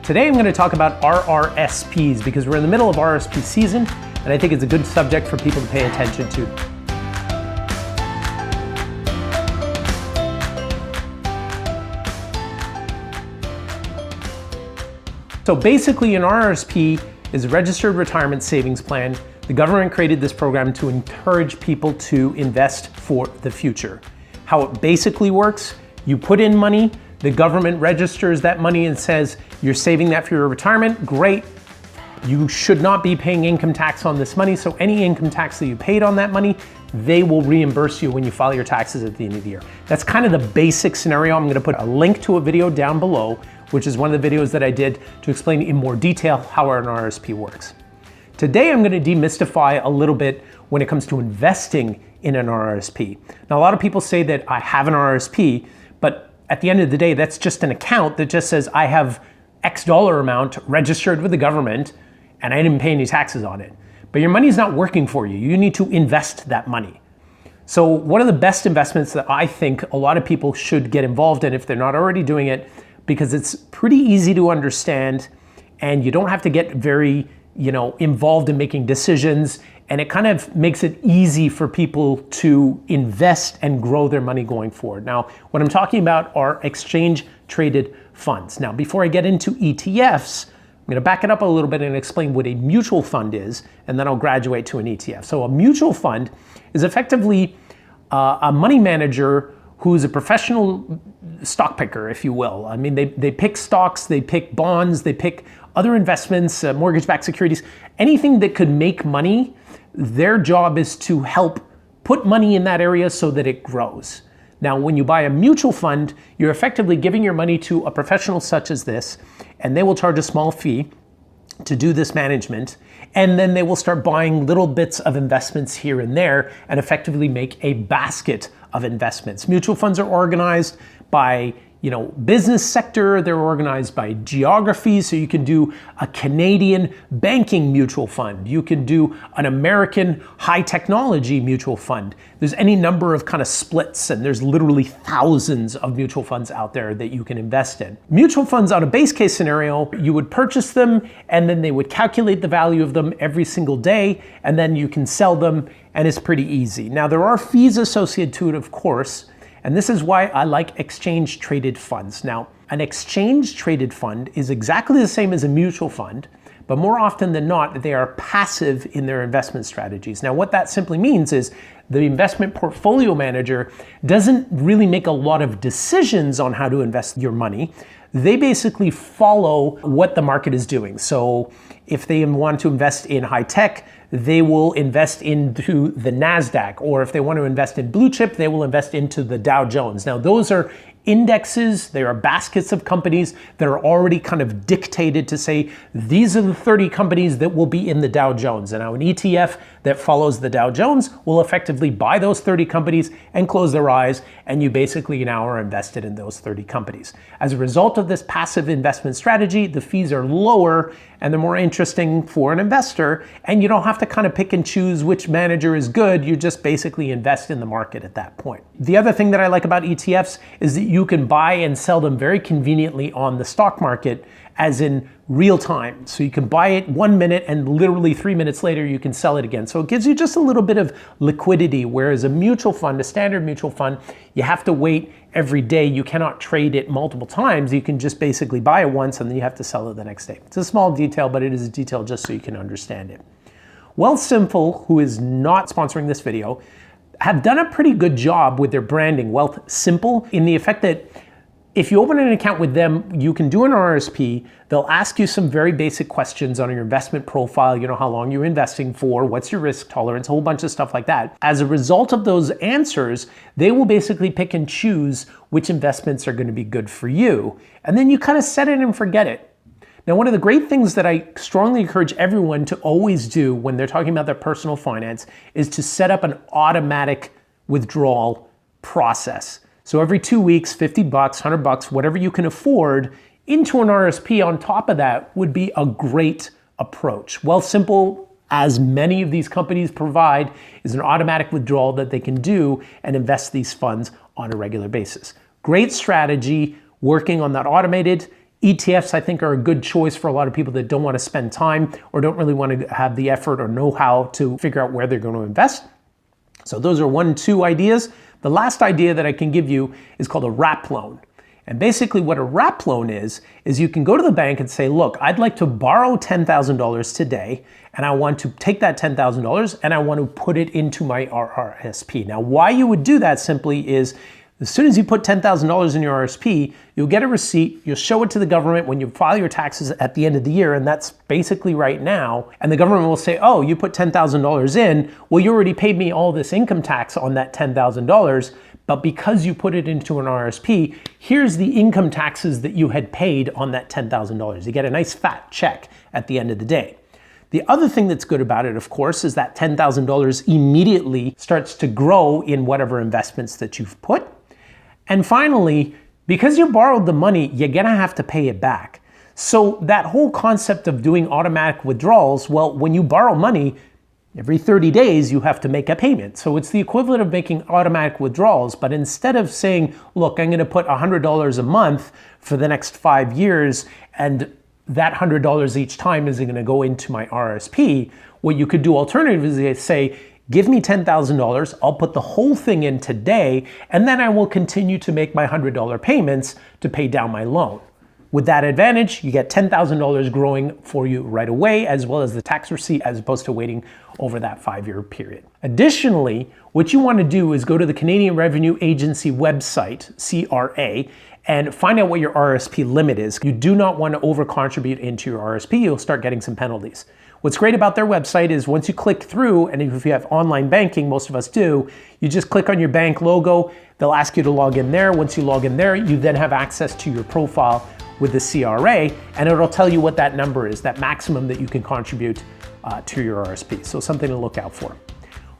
Today I'm going to talk about RRSPs because we're in the middle of RRSP season, and I think it's a good subject for people to pay attention to. So basically an RRSP is a registered retirement savings plan. The government created this program to encourage people to invest for the future. How it basically works, you put in money, the government registers that money and says, you're saving that for your retirement, great. You should not be paying income tax on this money, so any income tax that you paid on that money, they will reimburse you when you file your taxes at the end of the year. That's kind of the basic scenario. I'm gonna put a link to a video down below, which is one of the videos that I did to explain in more detail how an RRSP works. Today, I'm gonna demystify a little bit when it comes to investing in an RRSP. Now, a lot of people say that I have an RRSP, but at the end of the day, that's just an account that just says I have X dollar amount registered with the government and I didn't pay any taxes on it. But your money's not working for you. You need to invest that money. So one of the best investments that I think a lot of people should get involved in if they're not already doing it, because it's pretty easy to understand and you don't have to get very involved in making decisions, and it kind of makes it easy for people to invest and grow their money going forward. Now, what I'm talking about are exchange traded funds. Now, before I get into ETFs, I'm going to back it up a little bit and explain what a mutual fund is, and then I'll graduate to an ETF. So a mutual fund is effectively a money manager who's a professional stock picker, if you will. I mean, they pick stocks, they pick bonds, they pick other investments, mortgage-backed securities, anything that could make money. Their job is to help put money in that area so that it grows. Now, when you buy a mutual fund, you're effectively giving your money to a professional such as this, and they will charge a small fee to do this management, and then they will start buying little bits of investments here and there and effectively make a basket of investments. Mutual funds are organized by business sector, they're organized by geography, so you can do a Canadian banking mutual fund, you can do an American high technology mutual fund. There's any number of kind of splits, and there's literally thousands of mutual funds out there that you can invest in. Mutual funds, on a base case scenario, you would purchase them and then they would calculate the value of them every single day, and then you can sell them, and it's pretty easy. Now, there are fees associated to it, of course, and this is why I like exchange traded funds. Now, an exchange traded fund is exactly the same as a mutual fund, but more often than not, they are passive in their investment strategies. Now, what that simply means is the investment portfolio manager doesn't really make a lot of decisions on how to invest your money. They basically follow what the market is doing. So if they want to invest in high tech, they will invest into the NASDAQ, or if they want to invest in blue chip, they will invest into the Dow Jones. Now, those are indexes, they are baskets of companies that are already kind of dictated to say, these are the 30 companies that will be in the Dow Jones. And now an ETF that follows the Dow Jones will effectively buy those 30 companies and close their eyes, and you basically now are invested in those 30 companies. As a result of this passive investment strategy, the fees are lower and they're more interesting for an investor, and you don't have to kind of pick and choose which manager is good. You just basically invest in the market at that point. The other thing that I like about ETFs is that you can buy and sell them very conveniently on the stock market, as in real time. So you can buy it 1 minute and literally 3 minutes later you can sell it again. So it gives you just a little bit of liquidity, whereas a mutual fund, a standard mutual fund, you have to wait every day. You cannot trade it multiple times. You can just basically buy it once and then you have to sell it the next day. It's a small detail, but it is a detail just so you can understand it. Wealthsimple, who is not sponsoring this video, have done a pretty good job with their branding, Wealthsimple, in the effect that if you open an account with them, you can do an RRSP. They'll ask you some very basic questions on your investment profile, how long you're investing for, what's your risk tolerance, a whole bunch of stuff like that. As a result of those answers, they will basically pick and choose which investments are going to be good for you. And then you kind of set it and forget it. Now, one of the great things that I strongly encourage everyone to always do when they're talking about their personal finance is to set up an automatic withdrawal process. So every 2 weeks, $50, $100, whatever you can afford, into an RRSP on top of that would be a great approach. Wealthsimple, as many of these companies provide, is an automatic withdrawal that they can do and invest these funds on a regular basis. Great strategy, working on that automated ETFs, I think, are a good choice for a lot of people that don't want to spend time or don't really want to have the effort or know how to figure out where they're going to invest. So those are 2 ideas. The last idea that I can give you is called a wrap loan. And basically what a wrap loan is you can go to the bank and say, look, I'd like to borrow $10,000 today, and I want to take that $10,000 and I want to put it into my RRSP. Now, why you would do that simply is, as soon as you put $10,000 in your RSP, you'll get a receipt, you'll show it to the government when you file your taxes at the end of the year, and that's basically right now, and the government will say, oh, you put $10,000 in, well, you already paid me all this income tax on that $10,000, but because you put it into an RSP, here's the income taxes that you had paid on that $10,000. You get a nice fat check at the end of the day. The other thing that's good about it, of course, is that $10,000 immediately starts to grow in whatever investments that you've put. And finally, because you borrowed the money, you're gonna have to pay it back. So that whole concept of doing automatic withdrawals, well, when you borrow money, every 30 days you have to make a payment. So it's the equivalent of making automatic withdrawals, but instead of saying, look, I'm gonna put $100 a month for the next 5 years, and that $100 each time is gonna go into my RSP, what you could do alternatively is say, give me $10,000, I'll put the whole thing in today, and then I will continue to make my $100 payments to pay down my loan. With that advantage, you get $10,000 growing for you right away, as well as the tax receipt, as opposed to waiting over that 5-year period. Additionally, what you want to do is go to the Canadian Revenue Agency website, CRA, and find out what your RSP limit is. You do not want to over-contribute into your RSP. You'll start getting some penalties. What's great about their website is once you click through, and if you have online banking, most of us do, you just click on your bank logo. They'll ask you to log in there. Once you log in there, you then have access to your profile with the CRA, and it'll tell you what that number is, that maximum that you can contribute to your RSP. So something to look out for.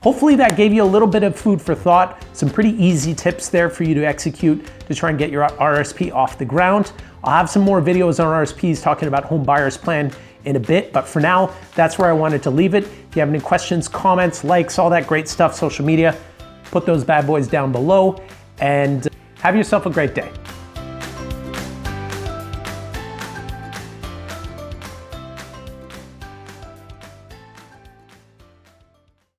Hopefully that gave you a little bit of food for thought, some pretty easy tips there for you to execute to try and get your RSP off the ground. I'll have some more videos on RSPs talking about home buyer's plan in a bit, but for now, that's where I wanted to leave it. If you have any questions, comments, likes, all that great stuff, social media, put those bad boys down below, and have yourself a great day.